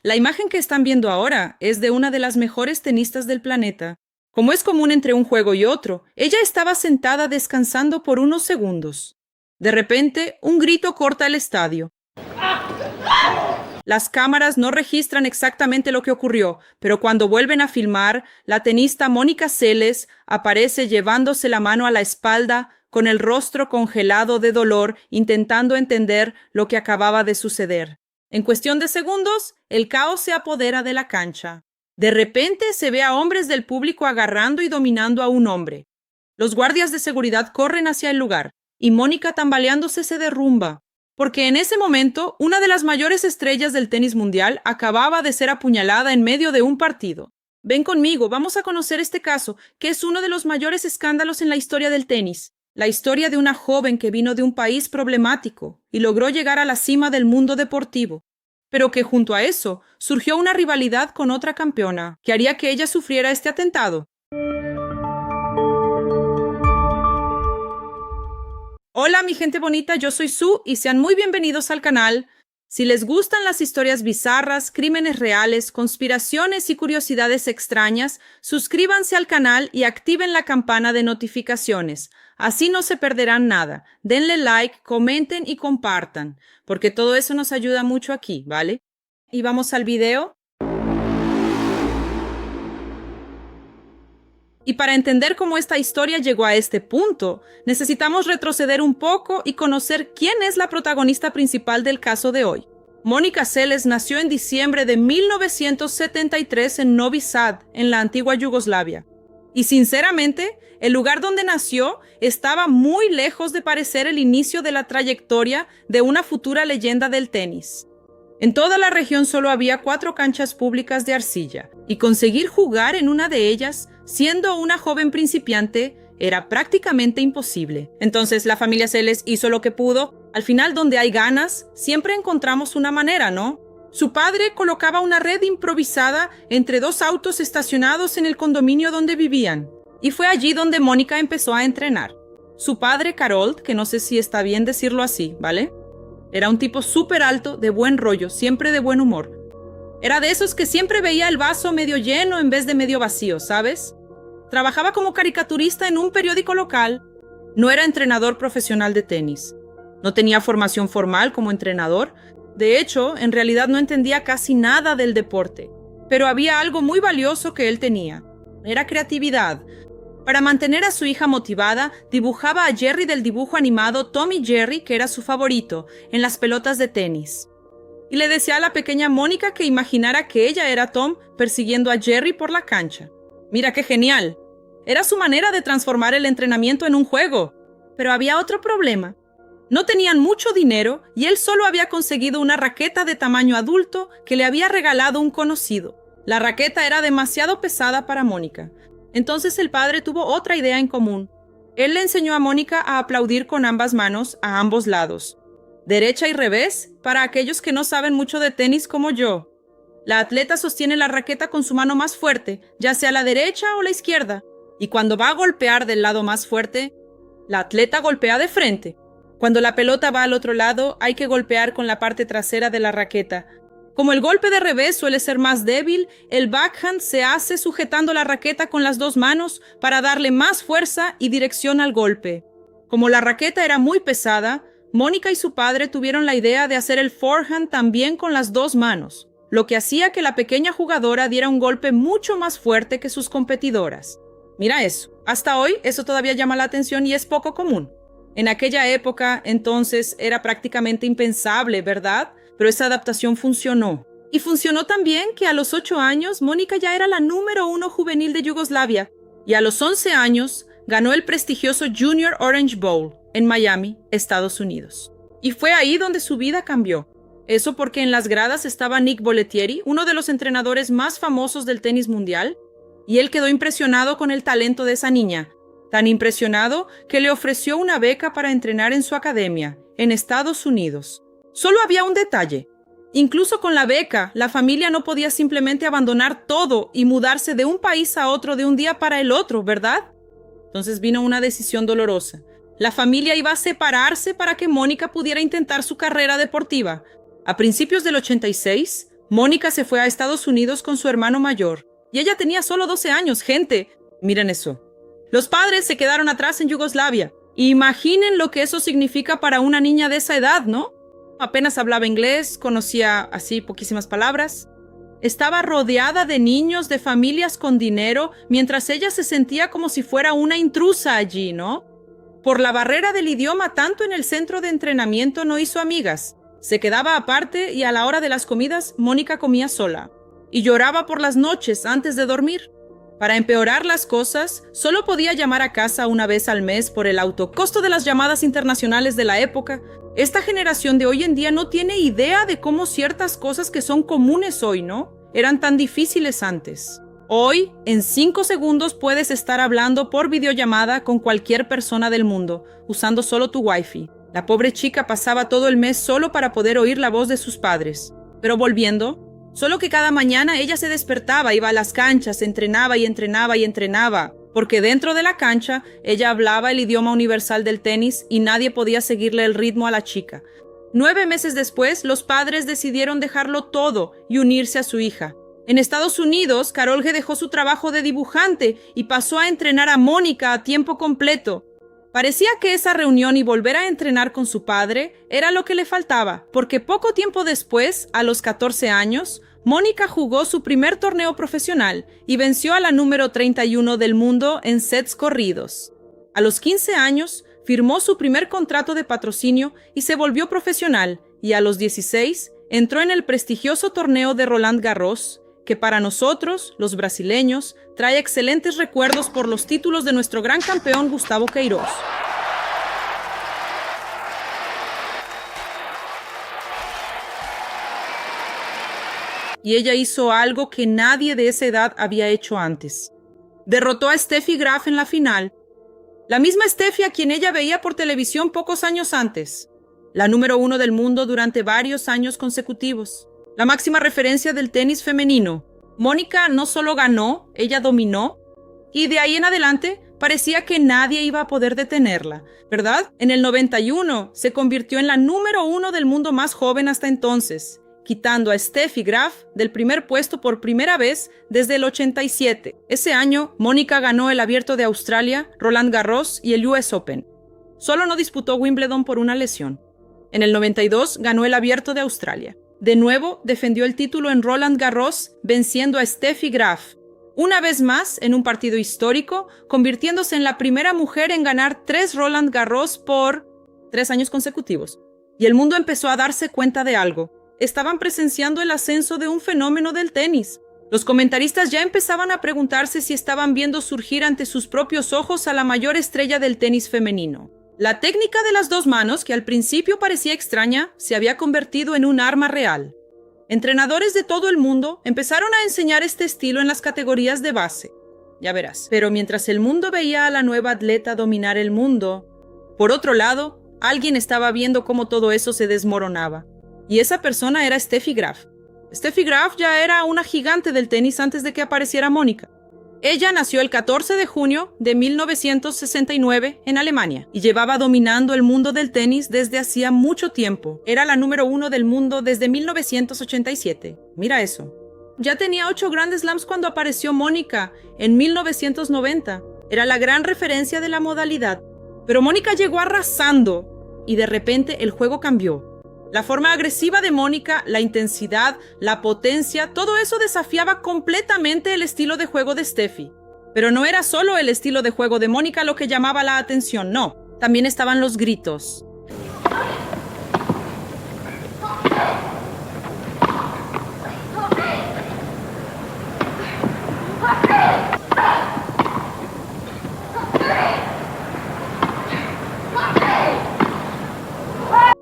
La imagen que están viendo ahora es de una de las mejores tenistas del planeta. Como es común entre un juego y otro, ella estaba sentada descansando por unos segundos. De repente, un grito corta el estadio. Las cámaras no registran exactamente lo que ocurrió, pero cuando vuelven a filmar, la tenista Mónica Seles aparece llevándose la mano a la espalda, con el rostro congelado de dolor, intentando entender lo que acababa de suceder. En cuestión de segundos, el caos se apodera de la cancha. De repente se ve a hombres del público agarrando y dominando a un hombre. Los guardias de seguridad corren hacia el lugar, y Mónica tambaleándose se derrumba, porque en ese momento una de las mayores estrellas del tenis mundial acababa de ser apuñalada en medio de un partido. Ven conmigo, vamos a conocer este caso, que es uno de los mayores escándalos en la historia del tenis. La historia de una joven que vino de un país problemático y logró llegar a la cima del mundo deportivo, pero que junto a eso surgió una rivalidad con otra campeona que haría que ella sufriera este atentado. Hola mi gente bonita, yo soy Su y sean muy bienvenidos al canal. Si les gustan las historias bizarras, crímenes reales, conspiraciones y curiosidades extrañas, suscríbanse al canal y activen la campana de notificaciones. Así no se perderán nada. Denle like, comenten y compartan, porque todo eso nos ayuda mucho aquí, ¿vale? Y vamos al video. Y para entender cómo esta historia llegó a este punto, necesitamos retroceder un poco y conocer quién es la protagonista principal del caso de hoy. Mónica Seles nació en diciembre de 1973 en Novi Sad, en la antigua Yugoslavia. Y sinceramente, el lugar donde nació estaba muy lejos de parecer el inicio de la trayectoria de una futura leyenda del tenis. En toda la región solo había 4 canchas públicas de arcilla, y conseguir jugar en una de ellas, siendo una joven principiante, era prácticamente imposible. Entonces la familia Seles hizo lo que pudo. Al final, donde hay ganas, siempre encontramos una manera, ¿no? Su padre colocaba una red improvisada entre 2 autos estacionados en el condominio donde vivían, y fue allí donde Mónica empezó a entrenar. Su padre, Karold, que no sé si está bien decirlo así, ¿vale? Era un tipo súper alto, de buen rollo, siempre de buen humor. Era de esos que siempre veía el vaso medio lleno en vez de medio vacío, ¿sabes? Trabajaba como caricaturista en un periódico local. No era entrenador profesional de tenis. No tenía formación formal como entrenador. De hecho, en realidad no entendía casi nada del deporte. Pero había algo muy valioso que él tenía. Era creatividad. Para mantener a su hija motivada, dibujaba a Jerry del dibujo animado Tom y Jerry, que era su favorito, en las pelotas de tenis. Y le decía a la pequeña Mónica que imaginara que ella era Tom persiguiendo a Jerry por la cancha. ¡Mira qué genial! Era su manera de transformar el entrenamiento en un juego. Pero había otro problema. No tenían mucho dinero y él solo había conseguido una raqueta de tamaño adulto que le había regalado un conocido. La raqueta era demasiado pesada para Mónica. Entonces el padre tuvo otra idea en común. Él le enseñó a Mónica a aplaudir con ambas manos a ambos lados, derecha y revés, para aquellos que no saben mucho de tenis como yo. La atleta sostiene la raqueta con su mano más fuerte, ya sea la derecha o la izquierda, y cuando va a golpear del lado más fuerte, la atleta golpea de frente. Cuando la pelota va al otro lado, hay que golpear con la parte trasera de la raqueta. Como el golpe de revés suele ser más débil, el backhand se hace sujetando la raqueta con las 2 manos para darle más fuerza y dirección al golpe. Como la raqueta era muy pesada, Mónica y su padre tuvieron la idea de hacer el forehand también con las 2 manos, lo que hacía que la pequeña jugadora diera un golpe mucho más fuerte que sus competidoras. Mira eso. Hasta hoy eso todavía llama la atención y es poco común. En aquella época, entonces, era prácticamente impensable, ¿verdad? Pero esa adaptación funcionó. Y funcionó también que a los 8 años, Mónica ya era la número 1 juvenil de Yugoslavia. Y a los 11 años, ganó el prestigioso Junior Orange Bowl en Miami, Estados Unidos. Y fue ahí donde su vida cambió. Eso porque en las gradas estaba Nick Bollettieri, uno de los entrenadores más famosos del tenis mundial, y él quedó impresionado con el talento de esa niña. Tan impresionado que le ofreció una beca para entrenar en su academia, en Estados Unidos. Solo había un detalle. Incluso con la beca, la familia no podía simplemente abandonar todo y mudarse de un país a otro de un día para el otro, ¿verdad? Entonces vino una decisión dolorosa. La familia iba a separarse para que Mónica pudiera intentar su carrera deportiva. A principios del 86, Mónica se fue a Estados Unidos con su hermano mayor, y ella tenía solo 12 años, gente. Miren eso. Los padres se quedaron atrás en Yugoslavia. Imaginen lo que eso significa para una niña de esa edad, ¿no? Apenas hablaba inglés, conocía así poquísimas palabras. Estaba rodeada de niños, de familias con dinero, mientras ella se sentía como si fuera una intrusa allí, ¿no? Por la barrera del idioma, tanto en el centro de entrenamiento no hizo amigas. Se quedaba aparte y a la hora de las comidas, Mónica comía sola. Y lloraba por las noches antes de dormir. Para empeorar las cosas, solo podía llamar a casa una vez al mes por el alto costo de las llamadas internacionales de la época. Esta generación de hoy en día no tiene idea de cómo ciertas cosas que son comunes hoy, ¿no? Eran tan difíciles antes. Hoy, en 5 segundos puedes estar hablando por videollamada con cualquier persona del mundo, usando solo tu Wi-Fi. La pobre chica pasaba todo el mes solo para poder oír la voz de sus padres. Pero volviendo, solo que cada mañana ella se despertaba, iba a las canchas, entrenaba y entrenaba y entrenaba, porque dentro de la cancha ella hablaba el idioma universal del tenis y nadie podía seguirle el ritmo a la chica. 9 meses después, los padres decidieron dejarlo todo y unirse a su hija. En Estados Unidos, Carol G dejó su trabajo de dibujante y pasó a entrenar a Mónica a tiempo completo. Parecía que esa reunión y volver a entrenar con su padre era lo que le faltaba, porque poco tiempo después, a los 14 años, Mónica jugó su primer torneo profesional y venció a la número 31 del mundo en sets corridos. A los 15 años, firmó su primer contrato de patrocinio y se volvió profesional, y a los 16 entró en el prestigioso torneo de Roland Garros, que para nosotros, los brasileños, trae excelentes recuerdos por los títulos de nuestro gran campeón Gustavo Queiroz. Y ella hizo algo que nadie de esa edad había hecho antes. Derrotó a Steffi Graf en la final. La misma Steffi a quien ella veía por televisión pocos años antes. La número 1 del mundo durante varios años consecutivos. La máxima referencia del tenis femenino. Mónica no solo ganó, ella dominó. Y de ahí en adelante parecía que nadie iba a poder detenerla, ¿verdad? En el 91 se convirtió en la número 1 del mundo más joven hasta entonces, quitando a Steffi Graf del primer puesto por primera vez desde el 87. Ese año, Mónica ganó el Abierto de Australia, Roland Garros y el US Open. Solo no disputó Wimbledon por una lesión. En el 92 ganó el Abierto de Australia. De nuevo, defendió el título en Roland Garros, venciendo a Steffi Graf. Una vez más, en un partido histórico, convirtiéndose en la primera mujer en ganar 3 Roland Garros por 3 años consecutivos. Y el mundo empezó a darse cuenta de algo. Estaban presenciando el ascenso de un fenómeno del tenis. Los comentaristas ya empezaban a preguntarse si estaban viendo surgir ante sus propios ojos a la mayor estrella del tenis femenino. La técnica de las 2 manos, que al principio parecía extraña, se había convertido en un arma real. Entrenadores de todo el mundo empezaron a enseñar este estilo en las categorías de base. Ya verás. Pero mientras el mundo veía a la nueva atleta dominar el mundo, por otro lado, alguien estaba viendo cómo todo eso se desmoronaba. Y esa persona era Steffi Graf. Steffi Graf ya era una gigante del tenis antes de que apareciera Mónica. Ella nació el 14 de junio de 1969 en Alemania y llevaba dominando el mundo del tenis desde hacía mucho tiempo. Era la número 1 del mundo desde 1987. Mira eso. Ya tenía 8 Grand Slams cuando apareció Mónica en 1990. Era la gran referencia de la modalidad. Pero Mónica llegó arrasando y de repente el juego cambió. La forma agresiva de Mónica, la intensidad, la potencia, todo eso desafiaba completamente el estilo de juego de Steffi. Pero no era solo el estilo de juego de Mónica lo que llamaba la atención, no. También estaban los gritos.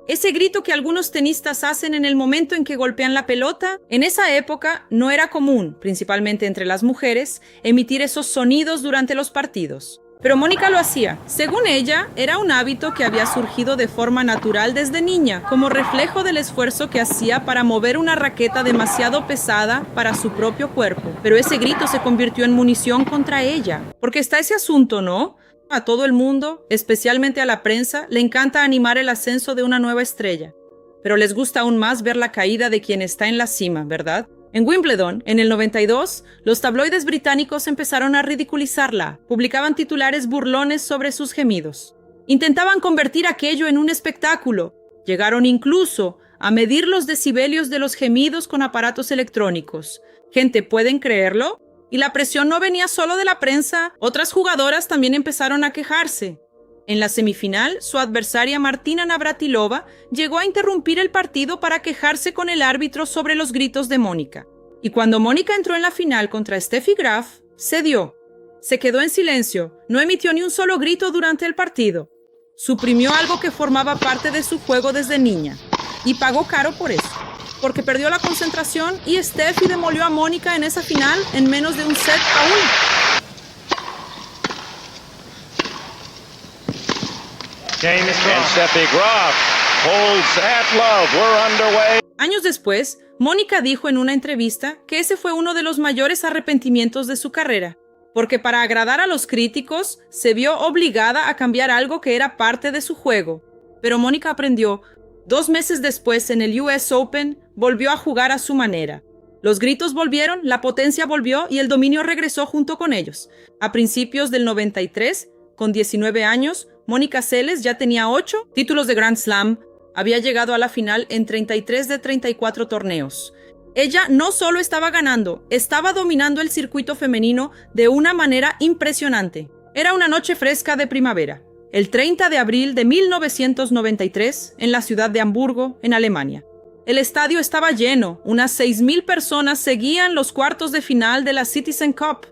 Ese grito que algunos tenistas hacen en el momento en que golpean la pelota, en esa época no era común, principalmente entre las mujeres, emitir esos sonidos durante los partidos. Pero Mónica lo hacía. Según ella, era un hábito que había surgido de forma natural desde niña, como reflejo del esfuerzo que hacía para mover una raqueta demasiado pesada para su propio cuerpo. Pero ese grito se convirtió en munición contra ella. Porque está ese asunto, ¿no? A todo el mundo, especialmente a la prensa, le encanta animar el ascenso de una nueva estrella. pero les gusta aún más ver la caída de quien está en la cima, ¿verdad? En Wimbledon, en el 92, los tabloides británicos empezaron a ridiculizarla, publicaban titulares burlones sobre sus gemidos. Intentaban convertir aquello en un espectáculo. Llegaron incluso a medir los decibelios de los gemidos con aparatos electrónicos. Gente, ¿pueden creerlo? Y la presión no venía solo de la prensa, otras jugadoras también empezaron a quejarse. En la semifinal, su adversaria Martina Navratilova llegó a interrumpir el partido para quejarse con el árbitro sobre los gritos de Mónica. Y cuando Mónica entró en la final contra Steffi Graf, cedió. Se quedó en silencio, no emitió ni un solo grito durante el partido. Suprimió algo que formaba parte de su juego desde niña. Y pagó caro por eso, porque perdió la concentración y Steffi demolió a Mónica en esa final en menos de un set a 1. Años después, Mónica dijo en una entrevista que ese fue uno de los mayores arrepentimientos de su carrera, porque para agradar a los críticos se vio obligada a cambiar algo que era parte de su juego. Pero Mónica aprendió. 2 meses después, en el US Open, volvió a jugar a su manera. Los gritos volvieron, la potencia volvió y el dominio regresó junto con ellos. A principios del 93, con 19 años, Mónica Seles ya tenía 8 títulos de Grand Slam, había llegado a la final en 33 de 34 torneos. Ella no solo estaba ganando, estaba dominando el circuito femenino de una manera impresionante. Era una noche fresca de primavera, el 30 de abril de 1993, en la ciudad de Hamburgo, en Alemania. El estadio estaba lleno, unas 6,000 personas seguían los cuartos de final de la Citizen Cup.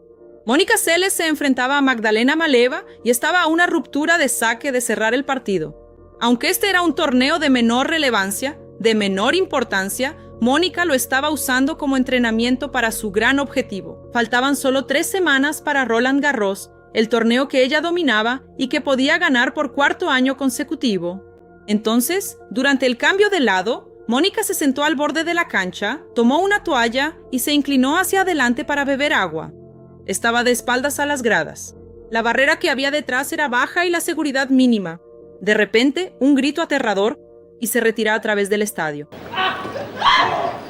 Mónica Seles se enfrentaba a Magdalena Maleva y estaba a una ruptura de saque de cerrar el partido. Aunque este era un torneo de menor relevancia, de menor importancia, Mónica lo estaba usando como entrenamiento para su gran objetivo. Faltaban solo 3 semanas para Roland Garros, el torneo que ella dominaba y que podía ganar por 4º año consecutivo. Entonces, durante el cambio de lado, Mónica se sentó al borde de la cancha, tomó una toalla y se inclinó hacia adelante para beber agua. Estaba de espaldas a las gradas. La barrera que había detrás era baja y la seguridad mínima. De repente, un grito aterrador y se retiró a través del estadio.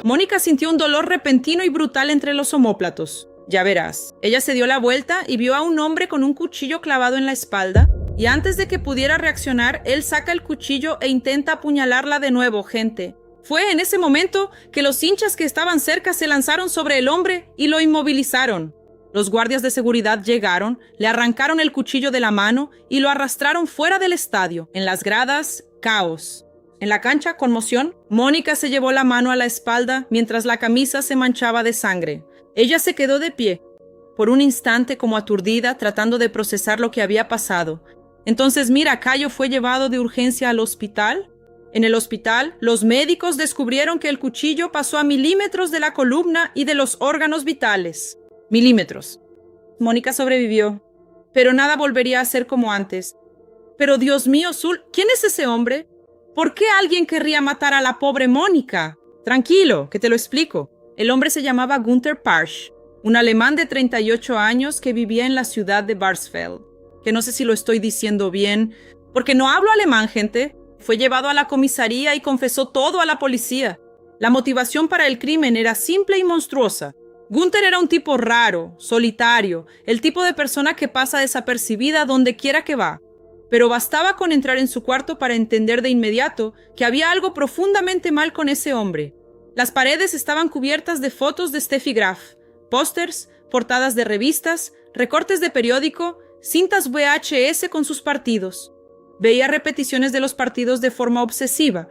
Mónica sintió un dolor repentino y brutal entre los omóplatos. Ya verás. Ella se dio la vuelta y vio a un hombre con un cuchillo clavado en la espalda, y antes de que pudiera reaccionar, él saca el cuchillo e intenta apuñalarla de nuevo, gente. Fue en ese momento que los hinchas que estaban cerca se lanzaron sobre el hombre y lo inmovilizaron. Los guardias de seguridad llegaron, le arrancaron el cuchillo de la mano y lo arrastraron fuera del estadio. En las gradas, caos. En la cancha, conmoción. Mónica se llevó la mano a la espalda mientras la camisa se manchaba de sangre. Ella se quedó de pie, por un instante como aturdida, tratando de procesar lo que había pasado. Entonces Cayo fue llevado de urgencia al hospital. En el hospital, los médicos descubrieron que el cuchillo pasó a milímetros de la columna y de los órganos vitales. Milímetros. Mónica sobrevivió, pero nada volvería a ser como antes. Pero Dios mío, Zul, ¿quién es ese hombre? ¿Por qué alguien querría matar a la pobre Mónica? Tranquilo, que te lo explico. El hombre se llamaba Günther Parsch, un alemán de 38 años que vivía en la ciudad de Barsfeld. Que no sé si lo estoy diciendo bien, porque no hablo alemán, gente. Fue llevado a la comisaría y confesó todo a la policía. La motivación para el crimen era simple y monstruosa. Günther era un tipo raro, solitario, el tipo de persona que pasa desapercibida donde quiera que va. Pero bastaba con entrar en su cuarto para entender de inmediato que había algo profundamente mal con ese hombre. Las paredes estaban cubiertas de fotos de Steffi Graf, pósters, portadas de revistas, recortes de periódico, cintas VHS con sus partidos. Veía repeticiones de los partidos de forma obsesiva.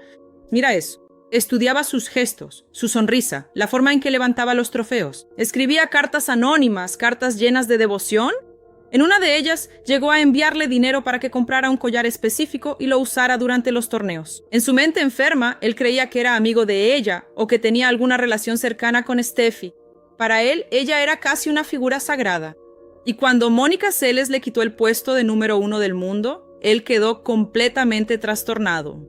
Mira eso. Estudiaba sus gestos, su sonrisa, la forma en que levantaba los trofeos. Escribía cartas anónimas, cartas llenas de devoción. En una de ellas, llegó a enviarle dinero para que comprara un collar específico y lo usara durante los torneos. En su mente enferma, él creía que era amigo de ella o que tenía alguna relación cercana con Steffi. Para él, ella era casi una figura sagrada. Y cuando Mónica Seles le quitó el puesto de número 1 del mundo, él quedó completamente trastornado.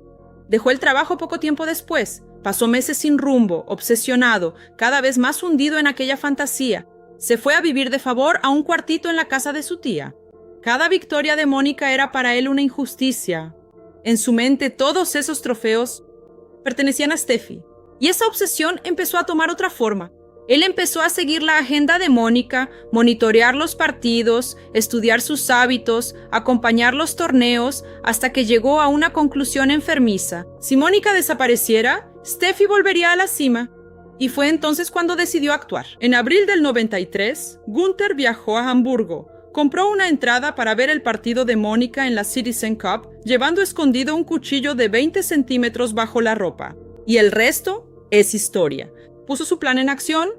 Dejó el trabajo poco tiempo después. Pasó meses sin rumbo, obsesionado, cada vez más hundido en aquella fantasía. Se fue a vivir de favor a un cuartito en la casa de su tía. Cada victoria de Mónica era para él una injusticia. En su mente todos esos trofeos pertenecían a Steffi. Y esa obsesión empezó a tomar otra forma. Él empezó a seguir la agenda de Mónica, monitorear los partidos, estudiar sus hábitos, acompañar los torneos, hasta que llegó a una conclusión enfermiza. Si Mónica desapareciera, Steffi volvería a la cima. Y fue entonces cuando decidió actuar. En abril del 93, Gunther viajó a Hamburgo. Compró una entrada para ver el partido de Mónica en la Citizen Cup, llevando escondido un cuchillo de 20 centímetros bajo la ropa. Y el resto es historia. Puso su plan en acción.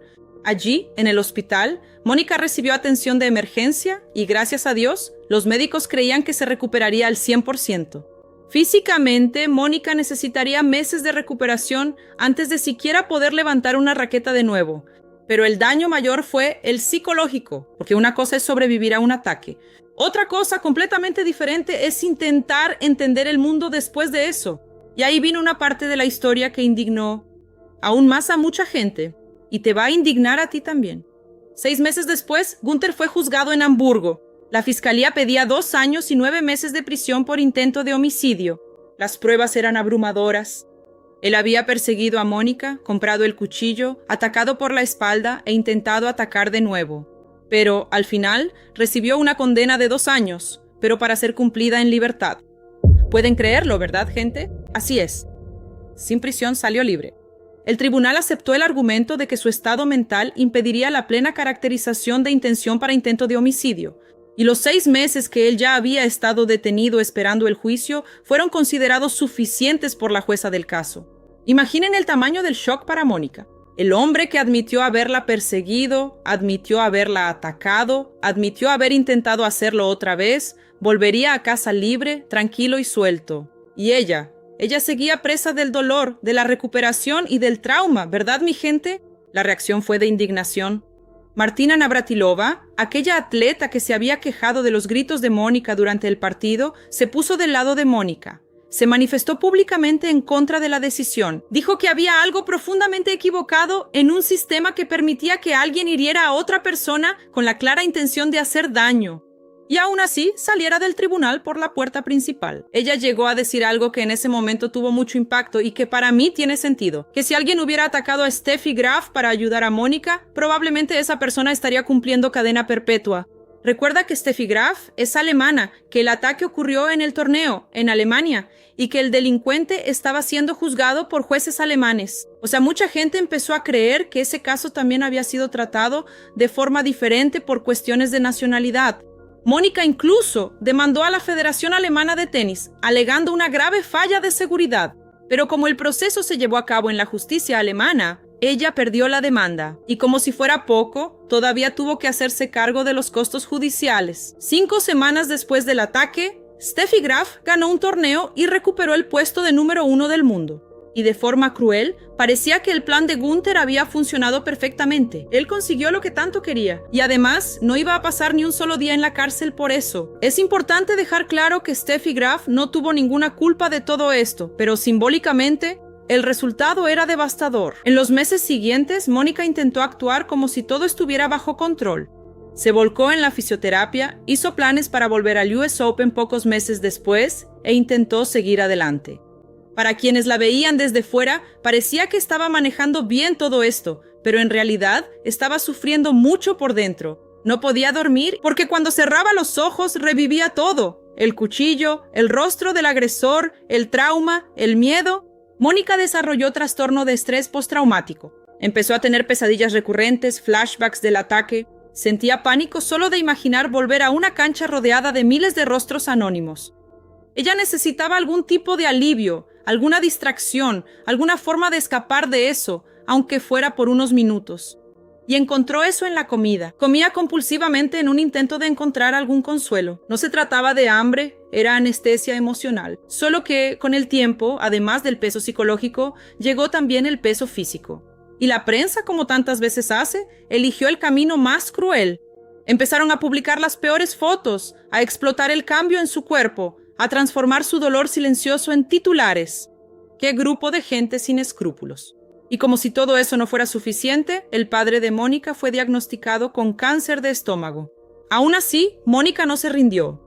Allí, en el hospital, Mónica recibió atención de emergencia y, gracias a Dios, los médicos creían que se recuperaría al 100%. Físicamente, Mónica necesitaría meses de recuperación antes de siquiera poder levantar una raqueta de nuevo. Pero el daño mayor fue el psicológico, porque una cosa es sobrevivir a un ataque. Otra cosa completamente diferente es intentar entender el mundo después de eso. Y ahí vino una parte de la historia que indignó aún más a mucha gente, y te va a indignar a ti también. 6 meses después, Gunther fue juzgado en Hamburgo. La fiscalía pedía 2 años y 9 meses de prisión por intento de homicidio. Las pruebas eran abrumadoras. Él había perseguido a Mónica, comprado el cuchillo, atacado por la espalda e intentado atacar de nuevo. Pero, al final, recibió una condena de 2 años, pero para ser cumplida en libertad. Pueden creerlo, ¿verdad, gente? Así es. Sin prisión salió libre. El tribunal aceptó el argumento de que su estado mental impediría la plena caracterización de intención para intento de homicidio, y los 6 meses que él ya había estado detenido esperando el juicio fueron considerados suficientes por la jueza del caso. Imaginen el tamaño del shock para Mónica. El hombre que admitió haberla perseguido, admitió haberla atacado, admitió haber intentado hacerlo otra vez, volvería a casa libre, tranquilo y suelto. Y ella seguía presa del dolor, de la recuperación y del trauma, ¿verdad, mi gente? La reacción fue de indignación. Martina Navratilova, aquella atleta que se había quejado de los gritos de Mónica durante el partido, se puso del lado de Mónica. Se manifestó públicamente en contra de la decisión. Dijo que había algo profundamente equivocado en un sistema que permitía que alguien hiriera a otra persona con la clara intención de hacer daño. Y aún así saliera del tribunal por la puerta principal. Ella llegó a decir algo que en ese momento tuvo mucho impacto y que para mí tiene sentido. Que si alguien hubiera atacado a Steffi Graf para ayudar a Mónica, probablemente esa persona estaría cumpliendo cadena perpetua. Recuerda que Steffi Graf es alemana, que el ataque ocurrió en el torneo, en Alemania, y que el delincuente estaba siendo juzgado por jueces alemanes. O sea, mucha gente empezó a creer que ese caso también había sido tratado de forma diferente por cuestiones de nacionalidad. Mónica incluso demandó a la Federación Alemana de Tenis, alegando una grave falla de seguridad. Pero como el proceso se llevó a cabo en la justicia alemana, ella perdió la demanda. Y como si fuera poco, todavía tuvo que hacerse cargo de los costos judiciales. 5 semanas después del ataque, Steffi Graf ganó un torneo y recuperó el puesto de número 1 del mundo. Y de forma cruel, parecía que el plan de Gunther había funcionado perfectamente. Él consiguió lo que tanto quería. Y además, no iba a pasar ni un solo día en la cárcel por eso. Es importante dejar claro que Steffi Graf no tuvo ninguna culpa de todo esto, pero simbólicamente, el resultado era devastador. En los meses siguientes, Mónica intentó actuar como si todo estuviera bajo control. Se volcó en la fisioterapia, hizo planes para volver al US Open pocos meses después e intentó seguir adelante. Para quienes la veían desde fuera, parecía que estaba manejando bien todo esto, pero en realidad estaba sufriendo mucho por dentro. No podía dormir porque cuando cerraba los ojos revivía todo. El cuchillo, el rostro del agresor, el trauma, el miedo. Mónica desarrolló trastorno de estrés postraumático. Empezó a tener pesadillas recurrentes, flashbacks del ataque. Sentía pánico solo de imaginar volver a una cancha rodeada de miles de rostros anónimos. Ella necesitaba algún tipo de alivio, alguna distracción, alguna forma de escapar de eso, aunque fuera por unos minutos. Y encontró eso en la comida. Comía compulsivamente en un intento de encontrar algún consuelo. No se trataba de hambre, era anestesia emocional. Solo que, con el tiempo, además del peso psicológico, llegó también el peso físico. Y la prensa, como tantas veces hace, eligió el camino más cruel. Empezaron a publicar las peores fotos, a explotar el cambio en su cuerpo, a transformar su dolor silencioso en titulares. ¡Qué grupo de gente sin escrúpulos! Y como si todo eso no fuera suficiente, el padre de Mónica fue diagnosticado con cáncer de estómago. Aún así, Mónica no se rindió.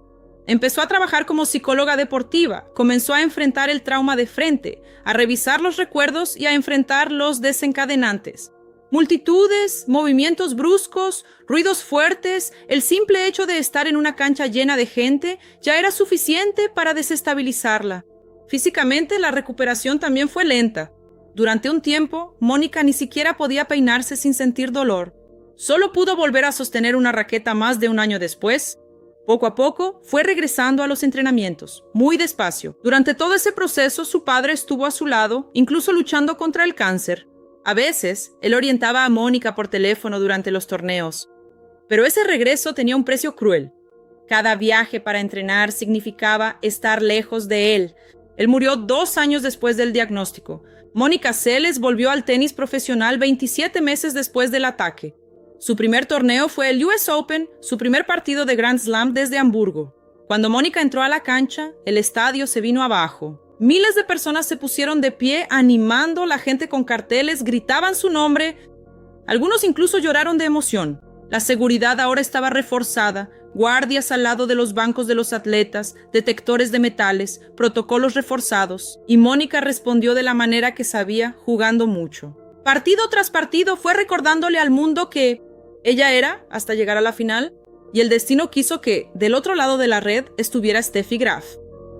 Empezó a trabajar como psicóloga deportiva, comenzó a enfrentar el trauma de frente, a revisar los recuerdos y a enfrentar los desencadenantes. Multitudes, movimientos bruscos, ruidos fuertes, el simple hecho de estar en una cancha llena de gente ya era suficiente para desestabilizarla. Físicamente, la recuperación también fue lenta. Durante un tiempo, Mónica ni siquiera podía peinarse sin sentir dolor. Solo pudo volver a sostener una raqueta más de un año después. Poco a poco, fue regresando a los entrenamientos, muy despacio. Durante todo ese proceso, su padre estuvo a su lado, incluso luchando contra el cáncer. A veces, él orientaba a Mónica por teléfono durante los torneos. Pero ese regreso tenía un precio cruel. Cada viaje para entrenar significaba estar lejos de él. Él murió 2 años después del diagnóstico. Mónica Seles volvió al tenis profesional 27 meses después del ataque. Su primer torneo fue el US Open, su primer partido de Grand Slam desde Hamburgo. Cuando Mónica entró a la cancha, el estadio se vino abajo. Miles de personas se pusieron de pie animando, la gente con carteles gritaban su nombre. Algunos incluso lloraron de emoción. La seguridad ahora estaba reforzada, guardias al lado de los bancos de los atletas, detectores de metales, protocolos reforzados. Y Mónica respondió de la manera que sabía, jugando mucho. Partido tras partido fue recordándole al mundo que ella era, hasta llegar a la final, y el destino quiso que, del otro lado de la red, estuviera Steffi Graf.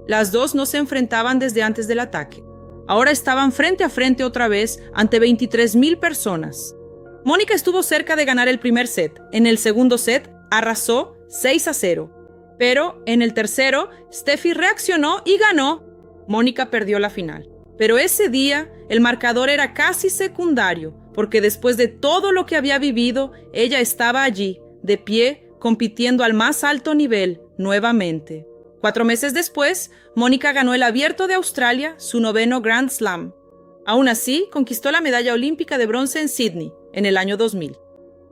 Las dos no se enfrentaban desde antes del ataque. Ahora estaban frente a frente otra vez ante 23,000 personas. Mónica estuvo cerca de ganar el primer set. En el segundo set, arrasó 6-0. Pero en el tercero, Steffi reaccionó y ganó. Mónica perdió la final. Pero ese día, el marcador era casi secundario, porque después de todo lo que había vivido, ella estaba allí, de pie, compitiendo al más alto nivel, nuevamente. 4 meses después, Mónica ganó el Abierto de Australia, su 9º Grand Slam. Aún así, conquistó la medalla olímpica de bronce en Sydney, en el año 2000.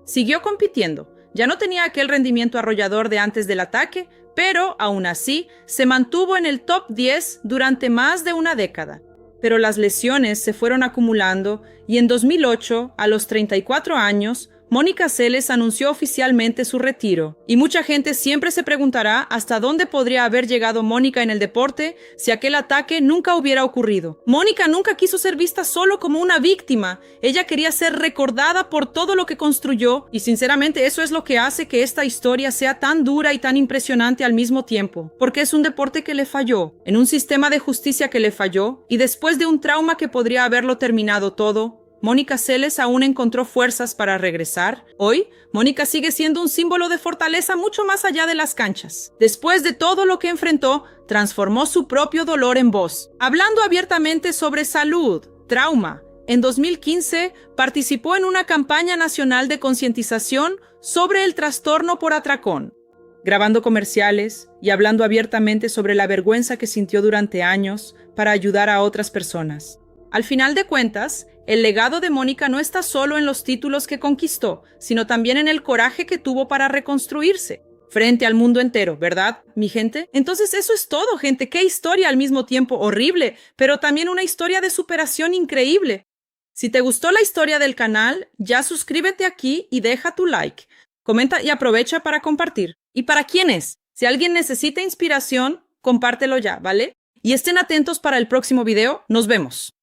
Siguió compitiendo. Ya no tenía aquel rendimiento arrollador de antes del ataque, pero, aún así, se mantuvo en el top 10 durante más de una década. Pero las lesiones se fueron acumulando y en 2008, a los 34 años, Mónica Seles anunció oficialmente su retiro. Y mucha gente siempre se preguntará hasta dónde podría haber llegado Mónica en el deporte si aquel ataque nunca hubiera ocurrido. Mónica nunca quiso ser vista solo como una víctima. Ella quería ser recordada por todo lo que construyó y sinceramente eso es lo que hace que esta historia sea tan dura y tan impresionante al mismo tiempo. Porque es un deporte que le falló, en un sistema de justicia que le falló y después de un trauma que podría haberlo terminado todo, Mónica Seles aún encontró fuerzas para regresar. Hoy, Mónica sigue siendo un símbolo de fortaleza mucho más allá de las canchas. Después de todo lo que enfrentó, transformó su propio dolor en voz. Hablando abiertamente sobre salud, trauma, en 2015 participó en una campaña nacional de concientización sobre el trastorno por atracón, grabando comerciales y hablando abiertamente sobre la vergüenza que sintió durante años para ayudar a otras personas. Al final de cuentas, el legado de Mónica no está solo en los títulos que conquistó, sino también en el coraje que tuvo para reconstruirse frente al mundo entero, ¿verdad, mi gente? Entonces eso es todo, gente. Qué historia al mismo tiempo horrible, pero también una historia de superación increíble. Si te gustó la historia del canal, ya suscríbete aquí y deja tu like. Comenta y aprovecha para compartir. ¿Y para quiénes? Si alguien necesita inspiración, compártelo ya, ¿vale? Y estén atentos para el próximo video. Nos vemos.